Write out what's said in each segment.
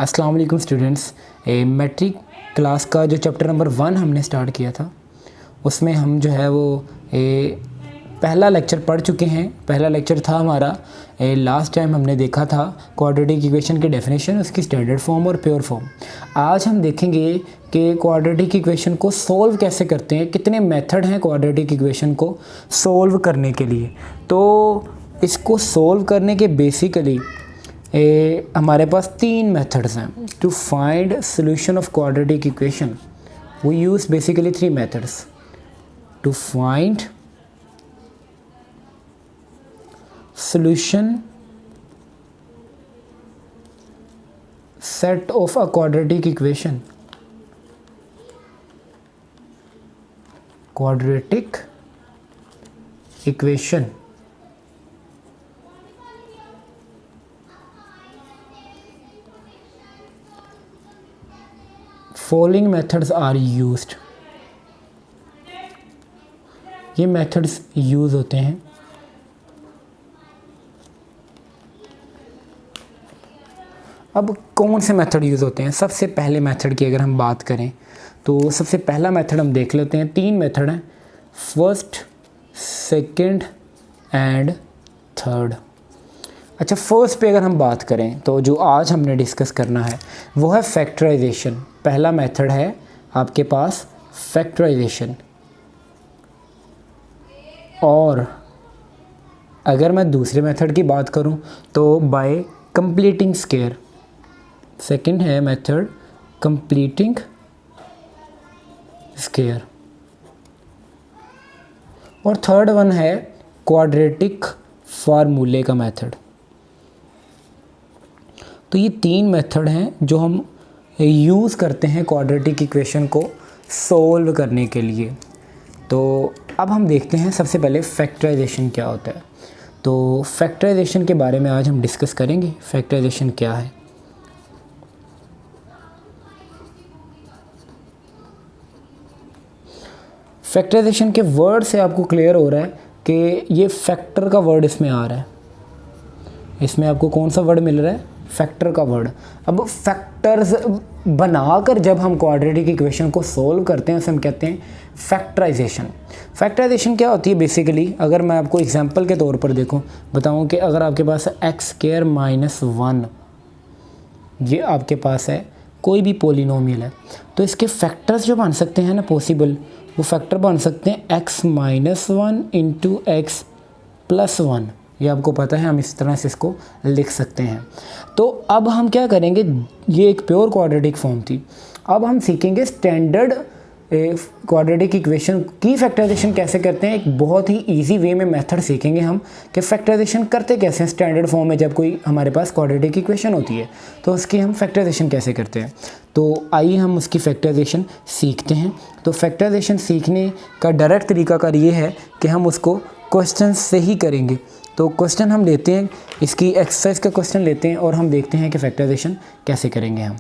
अस्सलाम वालेकुम students. Matric class का जो चैप्टर नंबर 1 हमने स्टार्ट किया था उसमें हम जो है वो पहला लेक्चर पढ़ चुके हैं। पहला लेक्चर था हमारा लास्ट टाइम हमने देखा था क्वाड्रेटिक इक्वेशन की डेफिनेशन, उसकी स्टैंडर्ड फॉर्म और प्योर फॉर्म। आज हम देखेंगे कि क्वाड्रेटिक इक्वेशन को सोल्व कैसे करते हैं, कितने मेथड हैं क्वाड्रेटिक इक्वेशन को सोल्व करने के लिए। तो इसको सोल्व करने के बेसिकली हमारे पास 3 मेथड्स हैं। To find solution of quadratic equation we use basically 3 methods. To find solution set of a quadratic equation, following methods are used। ये मेथड्स यूज़ होते हैं। अब कौन से मेथड यूज़ होते हैं? सबसे पहले मेथड की अगर हम बात करें तो सबसे पहला मेथड हम देख लेते हैं। 3 मेथड हैं, फर्स्ट, सेकंड एंड थर्ड। अच्छा, फर्स्ट पे अगर हम बात करें तो जो आज हमने डिस्कस करना है वो है फैक्टराइजेशन। पहला मेथड है आपके पास फैक्टराइजेशन। और अगर मैं दूसरे मेथड की बात करूं तो बाय कंप्लीटिंग स्क्वायर। सेकंड है मेथड कंप्लीटिंग स्क्वायर और थर्ड वन है क्वाड्रेटिक फार्मूले का मेथड। तो ये 3 मेथड हैं जो हम यूज़ करते हैं क्वाड्रेटिक इक्वेशन को सोल्व करने के लिए। तो अब हम देखते हैं सबसे पहले फैक्टराइजेशन क्या होता है। तो फैक्टराइजेशन के बारे में आज हम डिस्कस करेंगे। फैक्टराइजेशन क्या है? फैक्टराइजेशन के वर्ड से आपको क्लियर हो रहा है कि ये फैक्टर का वर्ड इसमें आ रहा है। इसमें आपको कौन सा वर्ड मिल रहा है? फैक्टर का वर्ड। अब फैक्टर्स बनाकर जब हम क्वाड्रेटिक इक्वेशन को सोल्व करते हैं उसे हम कहते हैं फैक्टराइजेशन। फैक्टराइजेशन क्या होती है बेसिकली? अगर मैं आपको एग्जांपल के तौर पर बताऊं कि अगर आपके पास x स्क्वायर माइनस 1 ये आपके पास है, कोई भी पोलिनोमियल है, तो इसके फैक्टर्स जो बन सकते हैं ना पॉसिबल, वो फैक्टर बन सकते हैं x minus 1 into x plus 1। ये आपको पता है, हम इस तरह से इसको लिख सकते हैं। तो अब हम क्या करेंगे, ये एक प्योर क्वाड्रेटिक फॉर्म थी। अब हम सीखेंगे स्टैंडर्ड क्वाड्रेटिक इक्वेशन की फैक्टराइजेशन कैसे करते हैं। एक बहुत ही इजी वे में मेथड सीखेंगे हम कि फैक्टराइजेशन करते कैसे हैं स्टैंडर्ड फॉर्म में। जब कोई हमारे पास क्वाड्रेटिक इक्वेशन होती है तो उसकी हम फैक्टराइजेशन कैसे करते हैं। तो आइए हम उसकी फैक्टराइजेशन सीखते हैं। तो फैक्टराइजेशन सीखने का डायरेक्ट तरीकाकार ये है कि हम उसको क्वेश्चन से ही करेंगे। तो क्वेश्चन हम लेते हैं, इसकी एक्सरसाइज का क्वेश्चन लेते हैं और हम देखते हैं कि फैक्टराइजेशन कैसे करेंगे हम।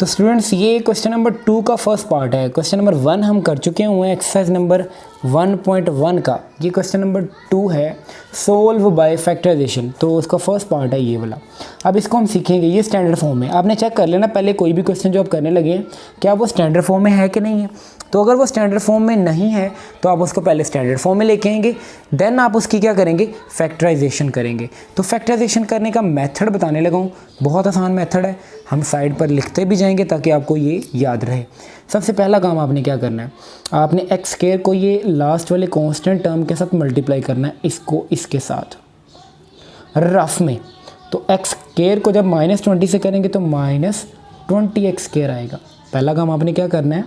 तो स्टूडेंट्स, ये क्वेश्चन नंबर 2 का फर्स्ट पार्ट है। क्वेश्चन नंबर 1 हम कर चुके हुए हैं, एक्सरसाइज नंबर 1.1 का। ये क्वेश्चन नंबर 2 है, सोल्व बाय फैक्टराइजेशन। तो उसका फर्स्ट पार्ट है ये वाला। अब इसको हम सीखेंगे, ये स्टैंडर्ड फॉर्म में। आपने चेक कर लेना पहले कोई भी क्वेश्चन जो आप करने लगे हैं क्या वो स्टैंडर्ड फॉर्म में है कि नहीं है। तो अगर वो स्टैंडर्ड फॉर्म में नहीं है तो आप उसको पहले स्टैंडर्ड फॉर्म में लेके आएंगे, देन आप उसकी क्या करेंगे, फैक्टराइजेशन करेंगे। तो फैक्टराइजेशन करने का मेथड बताने लगा हूँ, बहुत आसान मेथड है। हम साइड पर लिखते भी जाएंगे ताकि आपको ये याद रहे। सबसे पहला काम आपने क्या करना है, आपने एक्स स्क्वायर को ये लास्ट वाले कांस्टेंट टर्म के साथ मल्टीप्लाई करना है, इसको इसके साथ रफ में। तो एक्स स्क्वायर को जब -20 से करेंगे तो -20x स्क्वायर आएगा। पहला काम आपने क्या करना है,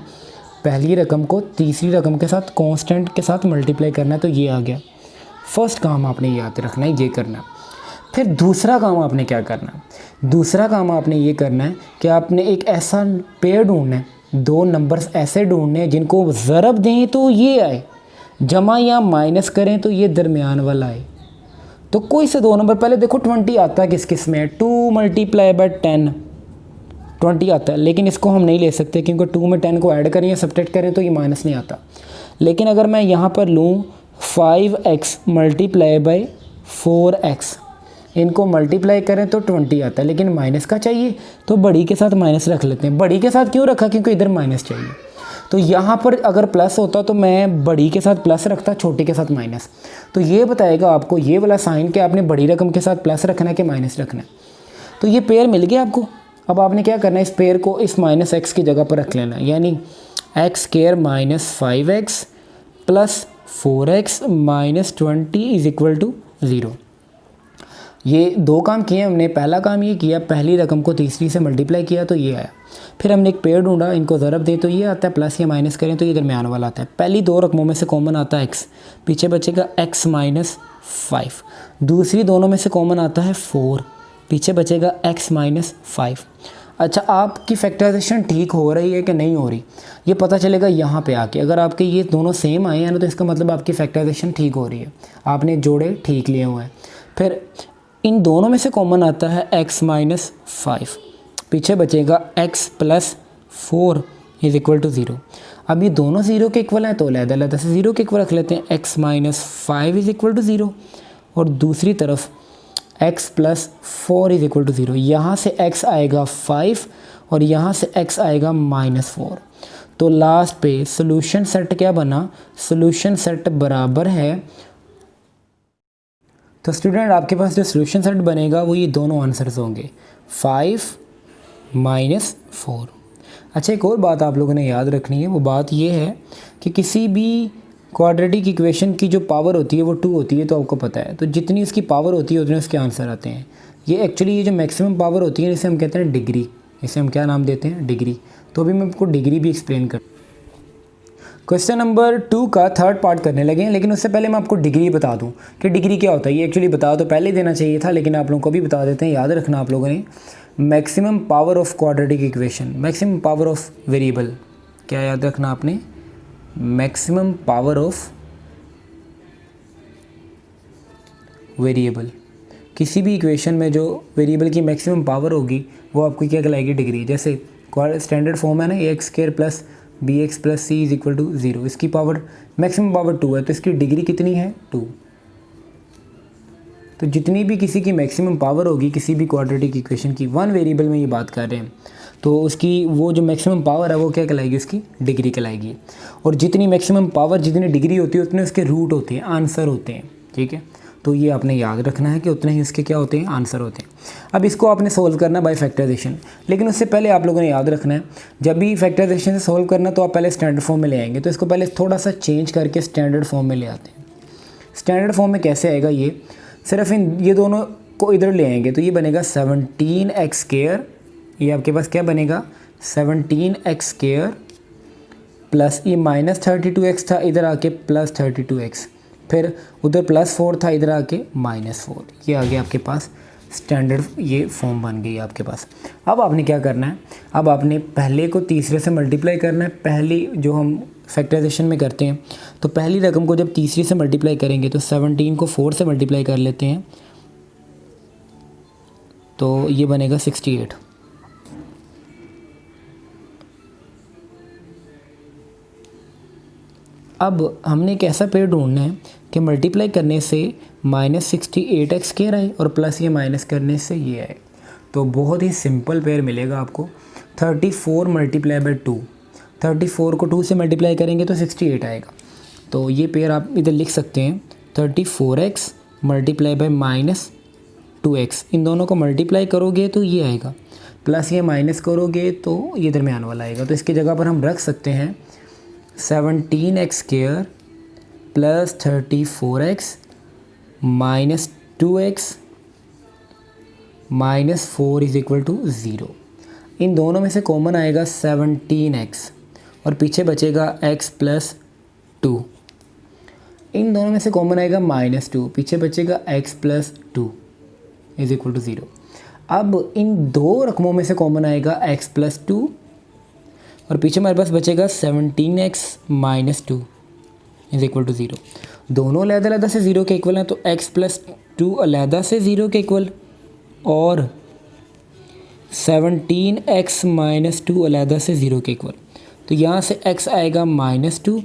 पहली रकम को तीसरी रकम के साथ कांस्टेंट के साथ मल्टीप्लाई करना है, तो ये आ गया। फर्स्ट काम आपने याद रखना है, ये करना है। फिर दूसरा काम आपने क्या करना है, दूसरा काम आपने ये करना है कि आपने एक ऐसा पेयर ढूंढना है, 2 नंबर्स ऐसे ढूंढने हैं जिनको ज़रब दें तो ये आए, जमा या माइनस करें तो ये दरमियान वाला आए। तो कोई से 2 नंबर, पहले देखो 20 आता है किस किस में, 2 × 10 20 आता है, लेकिन इसको हम नहीं ले सकते क्योंकि 2 में 10 को ऐड करें या सब्ट्रैक्ट करें तो ये माइनस नहीं आता। लेकिन अगर मैं यहाँ पर लूँ 5x × 4x इनको मल्टीप्लाई करें तो 20 आता है, लेकिन माइनस का चाहिए तो बड़ी के साथ माइनस रख लेते हैं। बड़ी के साथ क्यों रखा, क्योंकि इधर माइनस चाहिए। तो यहाँ पर अगर प्लस होता तो मैं बड़ी के साथ प्लस रखता, छोटी के साथ माइनस। तो ये बताएगा आपको ये वाला साइन कि आपने बड़ी रकम के साथ प्लस रखना है कि माइनस रखना है। तो ये पेयर मिल गया आपको। अब आपने क्या करना है, इस पेयर को इस माइनस एक्स की जगह पर रख लेना, यानी x square minus 5x plus 4x minus 20 is equal to 0। ये दो काम किए हमने। पहला काम ये किया, पहली रकम को तीसरी से मल्टीप्लाई किया तो ये आया। फिर हमने एक पेयर ढूंढा, इनको ज़रब दे तो ये आता है, प्लस या माइनस करें तो ये दरमियान वाला आता है। पहली दो रकमों में से कॉमन आता है x, पीछे बचेगा x माइनस 5। दूसरी दोनों में से कॉमन आता है 4, पीछे बचेगा x माइनस 5। अच्छा, आपकी फैक्टराइजेशन ठीक हो रही है कि नहीं हो रही, ये पता चलेगा यहाँ पे आके। अगर आपके ये दोनों सेम आए हैं ना तो इसका मतलब आपकी फैक्टराइजेशन ठीक हो रही है, आपने जोड़े ठीक लिए हुए हैं। फिर इन दोनों में से कॉमन आता है x माइनस 5, पीछे बचेगा x plus 4 is equal to 0। अब ये दोनों 0 के इक्वल हैं तो अलग-अलग से 0 के इक्वल रख लेते हैं। x minus 5 is equal to 0 और दूसरी तरफ x plus 4 is equal to 0। यहाँ से x आएगा 5 और यहाँ से x आएगा माइनस 4। तो लास्ट पे सोल्यूशन सेट क्या बना, सोल्यूशन सेट बराबर है। तो स्टूडेंट आपके पास जो सोल्यूशन सेट बनेगा वो ये दोनों आंसर्स होंगे, 5 माइनस 4। अच्छा, एक और बात आप लोगों ने याद रखनी है, वो बात ये है कि किसी भी क्वाड्रेटिक इक्वेशन की जो पावर होती है वो 2 होती है, तो आपको पता है। तो जितनी उसकी पावर होती है उतने उसके आंसर आते हैं। ये एक्चुअली ये जो मैक्सिमम पावर होती है इसे हम कहते हैं डिग्री, इसे हम क्या नाम देते हैं, डिग्री। तो अभी मैं आपको डिग्री भी एक्सप्लेन कर। क्वेश्चन नंबर 2 का थर्ड पार्ट करने लगे हैं, लेकिन उससे पहले मैं आपको डिग्री बता दूं कि डिग्री क्या होता है। ये एक्चुअली बता तो पहले देना चाहिए था, लेकिन आप लोगों को भी बता देते हैं, याद रखना आप लोगों ने। Maximum power of quadratic equation, maximum power of variable, क्या याद रखना आपने, मैक्सिमम पावर ऑफ वेरिएबल। किसी भी इक्वेशन में जो वेरिएबल की मैक्सिमम पावर होगी वो आपको क्या कहलाएगी, डिग्री। जैसे स्टैंडर्ड फॉर्म है ना, A x square plus B x plus C is equal to 0। इसकी पावर मैक्सिमम पावर 2 है, तो इसकी डिग्री कितनी है, 2। तो जितनी भी किसी की मैक्सिमम पावर होगी किसी भी क्वाड्रेटिक इक्वेशन की, वन वेरिएबल में ये बात कर रहे हैं, तो उसकी वो जो मैक्सिमम पावर है वो क्या कहलाएगी, उसकी डिग्री कहलाएगी। और जितनी मैक्सिमम पावर, जितनी डिग्री होती है उतने उसके रूट होते हैं, आंसर होते हैं, ठीक है। तो ये आपने याद रखना है कि उतने ही उसके क्या होते हैं, आंसर होते हैं। अब इसको आपने सोल्व करना बाय फैक्टराइजेशन, लेकिन उससे पहले आप लोगों ने याद रखना है, जब भी फैक्टराइजेशन से सोल्व करना तो आप पहले स्टैंडर्ड फॉर्म में ले आएंगे। तो इसको पहले थोड़ा सा चेंज करके स्टैंडर्ड फॉर्म में ले आते हैं। स्टैंडर्ड फॉर्म में कैसे आएगा, ये सिर्फ ये दोनों को इधर ले आएंगे तो ये बनेगा 17x स्क्वायर। ये आपके पास क्या बनेगा, 17x स्क्वायर प्लस ये माइनस 32x था, इधर आके प्लस 32x, फिर उधर प्लस 4 था, इधर आके माइनस 4। ये आ गया आपके पास स्टैंडर्ड, ये फॉर्म बन गई आपके पास। अब आपने क्या करना है, अब आपने पहले को तीसरे से मल्टीप्लाई करना है। पहली जो हम फैक्टराइजेशन में करते हैं, तो पहली रकम को जब तीसरी से मल्टीप्लाई करेंगे तो 17 को 4 से मल्टीप्लाई कर लेते हैं, तो ये बनेगा 68। अब हमने एक ऐसा पेयर ढूंढना है कि मल्टीप्लाई करने से माइनस 68x स्क्वायर आए और प्लस ये माइनस करने से ये आए। तो बहुत ही सिंपल पेयर मिलेगा आपको, 34 मल्टीप्लाई बाई 2। 34 को 2 से मल्टीप्लाई करेंगे तो 68 आएगा। तो ये पेयर आप इधर लिख सकते हैं, 34x multiply by minus 2x। इन दोनों को मल्टीप्लाई करोगे तो ये आएगा, प्लस ये माइनस करोगे तो ये दरमियान वाला आएगा। तो इसकी जगह पर हम रख सकते हैं 17x square plus 34x minus 2x minus 4 is equal to 0। इन दोनों में से कॉमन आएगा 17x और पीछे बचेगा x प्लस 2। इन दोनों में से कॉमन आएगा माइनस 2, पीछे बचेगा x plus 2 is equal to 0। अब इन दो रकमों में से कॉमन आएगा x प्लस 2 और पीछे हमारे पास बचेगा 17x minus 2 is equal to 0। दोनों अलग-अलग से 0 के इक्वल हैं, तो x प्लस 2 अलग से 0 के इक्वल और 17x माइनस 2 अलग से 0 के इक्वल। तो यहाँ से x आएगा माइनस 2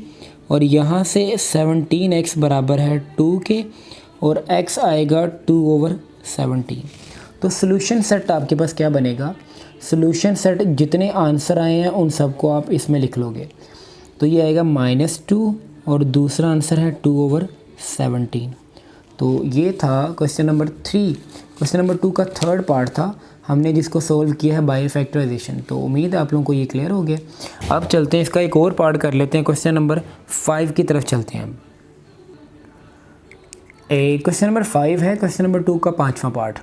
और यहाँ से 17x बराबर है 2 के और x आएगा 2/0। 17। तो सोल्यूशन सेट आपके पास क्या बनेगा, सोल्यूशन सेट जितने आंसर आए हैं उन सबको आप इसमें लिख लोगे। तो ये आएगा -2 और दूसरा आंसर है 2/17। तो ये था क्वेश्चन नंबर 3। क्वेश्चन नंबर 2 का थर्ड पार्ट था, हमने जिसको सोल्व किया है बाय फैक्टराइजेशन। तो उम्मीद है आप लोगों को ये क्लियर हो गया। अब चलते हैं, इसका एक और पार्ट कर लेते हैं, क्वेश्चन नंबर 5 की तरफ चलते हैं। क्वेश्चन नंबर 5 है क्वेश्चन नंबर 2 का 5वां पार्ट।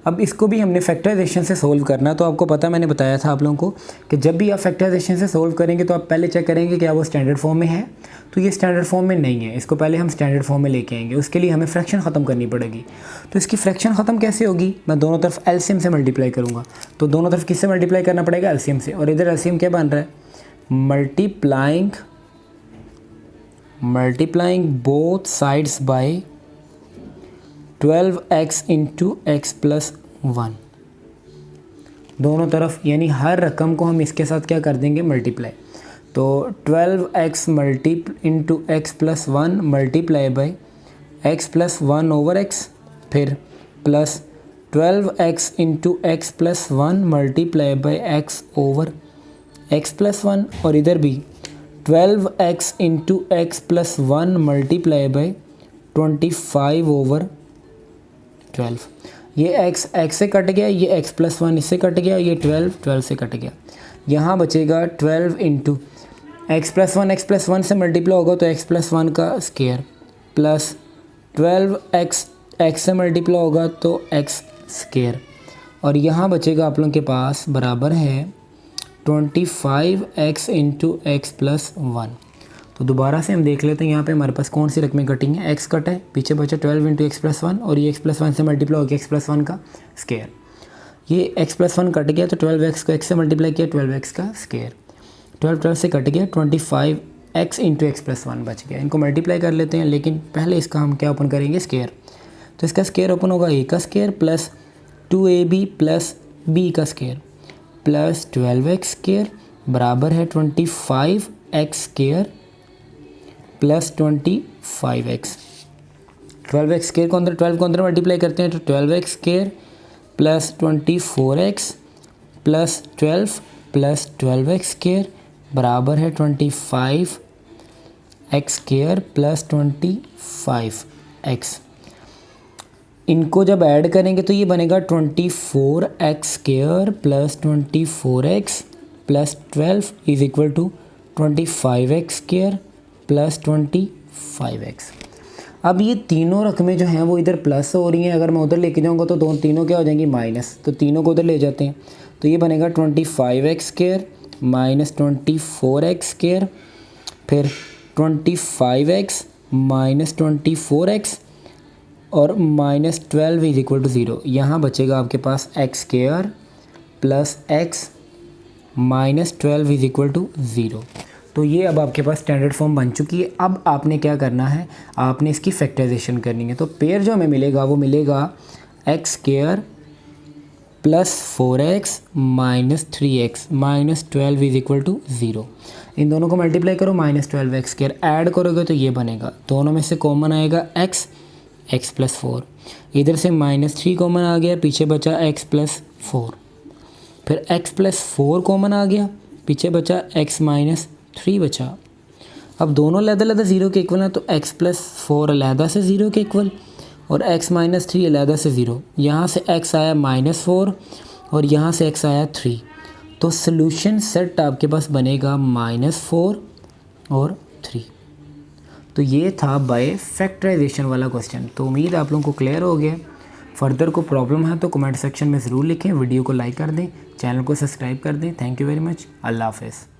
अब इसको भी हमने फैक्टराइजेशन से सोल्व करना। तो आपको पता, मैंने बताया था आप लोगों को कि जब भी आप फैक्टराइजेशन से सोल्व करेंगे तो आप पहले चेक करेंगे क्या वो स्टैंडर्ड फॉर्म में है। तो ये स्टैंडर्ड फॉर्म में नहीं है, इसको पहले हम स्टैंडर्ड फॉर्म में लेके आएंगे। उसके लिए हमें फ्रैक्शन ख़त्म करनी पड़ेगी। तो इसकी फ्रैक्शन ख़त्म कैसे होगी, मैं दोनों तरफ एलसीएम से मल्टीप्लाई करूँगा। तो दोनों तरफ किससे मल्टीप्लाई करना पड़ेगा, एलसीएम से। और इधर एलसीएम क्या बन रहा है, multiplying both sides by 12x × x + 1। दोनों तरफ यानी हर रकम को हम इसके साथ क्या कर देंगे, मल्टीप्लाई। तो 12x × x + 1 multiply by x + 1/x, फिर plus 12x × x + 1 multiply by x/x + 1। और इधर भी 12x × x + 1 मल्टीप्लाई बाय 25/12। ये x से कट गया, ये x + 1 इससे कट गया, ये 12 से कट गया। यहाँ बचेगा 12 × x + 1 से मल्टीप्लाई होगा तो x + 1 का स्क्वायर, प्लस 12x से मल्टीप्लाई होगा तो x स्क्वायर। और यहाँ बचेगा आप लोगों के पास बराबर है 25x × x + 1। तो दोबारा से हम देख लेते हैं यहाँ पे हमारे पास कौन सी रकमें कटी हैं। x कटा है, पीछे बचा 12 × x + 1 और ये x + 1 से मल्टीप्लाई हो गया x + 1 का स्क्वायर। ये x + 1 कट गया तो 12x को x से मल्टीप्लाई किया 12x का स्क्वायर, 12 से कट गया 25x × x + 1 बच गया। इनको मल्टीप्लाई कर लेते हैं, लेकिन पहले इसका हम क्या ओपन करेंगे, स्क्वायर। तो इसका स्क्वायर ओपन होगा a का स्क्वायर प्लस 2ab + b का स्क्वायर प्लस 12x स्क्वायर बराबर है 25x square plus 25x। 12x square को अंदर 12 को अंदर मल्टीप्लाई करते हैं तो 12x square plus 24x plus 12 plus 12x square बराबर है 25x स्क्वायर प्लस 25x। इनको जब ऐड करेंगे तो ये बनेगा 24x square plus 24x plus 12 is equal to 25x square plus 25x। अब ये तीनों रकमें जो हैं वो इधर प्लस हो रही हैं, अगर मैं उधर लेके जाऊँगा तो तीनों क्या हो जाएंगी, माइनस। तो तीनों को उधर ले जाते हैं तो ये बनेगा 25x square minus 24x square, फिर 25x माइनस 24x और माइनस 12 इज इक्वल टू 0। यहाँ बचेगा आपके पास x square plus x minus 12 is equal to 0। तो ये अब आपके पास स्टैंडर्ड फॉर्म बन चुकी है। अब आपने क्या करना है, आपने इसकी फैक्टराइजेशन करनी है। तो पेयर जो हमें मिलेगा वो मिलेगा x square plus 4x minus 3x minus 12 is equal to 0। इन दोनों को मल्टीप्लाई करो, माइनस 12x स्क्वायर ऐड करोगे तो ये बनेगा। दोनों में से कॉमन आएगा x + 4, इधर से -3 कॉमन आ गया, पीछे बचा x + 4, फिर x + 4 कॉमन आ गया, पीछे बचा x - 3 बचा। अब दोनों अलग-अलग 0 के इक्वल हैं तो x + 4 अलहदा से 0 के इक्वल और x - 3 अलहदा से 0। यहाँ से x आया -4 और यहाँ से x आया 3। तो सॉल्यूशन सेट आपके पास बनेगा -4 और 3। तो ये था बाय फैक्टराइजेशन वाला क्वेश्चन। तो उम्मीद आप लोगों को क्लियर हो गया। फर्दर को प्रॉब्लम है तो कमेंट सेक्शन में ज़रूर लिखें, वीडियो को लाइक कर दें, चैनल को सब्सक्राइब कर दें। Thank you very much. अल्लाह हाफ़िज़।